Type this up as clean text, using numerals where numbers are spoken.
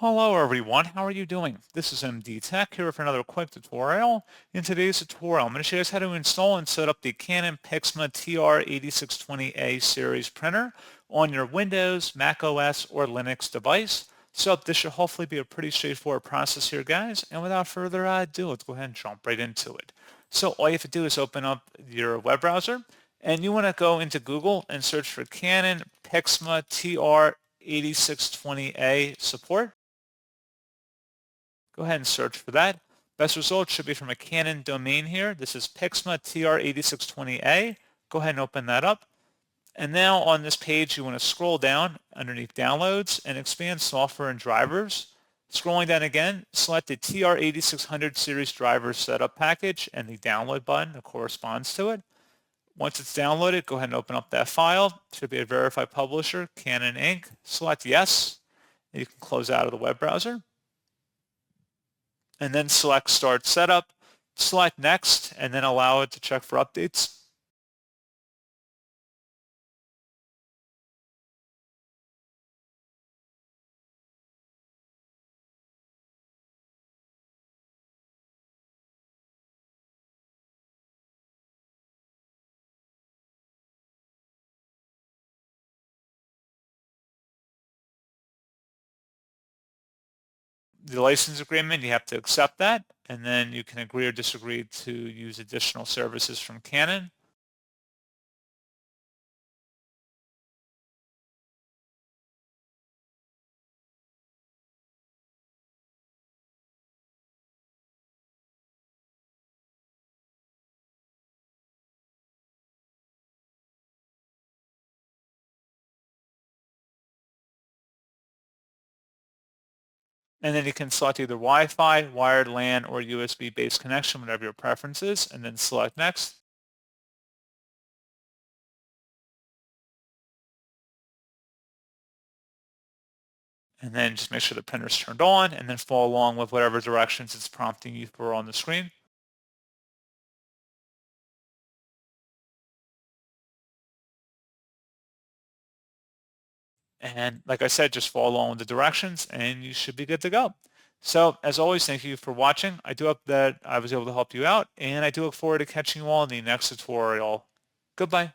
Hello everyone, how are you doing? This is MD Tech here for another quick tutorial. In today's tutorial, I'm going to show you guys how to install and set up the Canon PIXMA TR8620a series printer on your Windows, Mac OS, or Linux device. So this should hopefully be a pretty straightforward process here, guys. And without further ado, let's go ahead and jump right into it. So all you have to do is open up your web browser, and you want to go into Google and search for Canon PIXMA TR8620a support. Go ahead and search for that. Best result should be from a Canon domain here. This is PIXMA TR8620a. Go ahead and open that up. And now on this page, you want to scroll down underneath Downloads and expand Software and Drivers. Scrolling down again, select the TR8600 series driver setup package and the download button that corresponds to it. Once it's downloaded, go ahead and open up that file. It should be a verified publisher, Canon Inc. Select Yes, and you can close out of the web browser. And then select Start Setup, select Next, and then allow it to check for updates. The license agreement, you have to accept that, and then you can agree or disagree to use additional services from Canon. And then you can select either Wi-Fi, wired LAN, or USB-based connection, whatever your preference is, and then select Next. And then just make sure the printer's turned on, and then follow along with whatever directions it's prompting you for on the screen. And like I said, just follow along with the directions and you should be good to go. So as always, thank you for watching. I do hope that I was able to help you out, and I do look forward to catching you all in the next tutorial. Goodbye.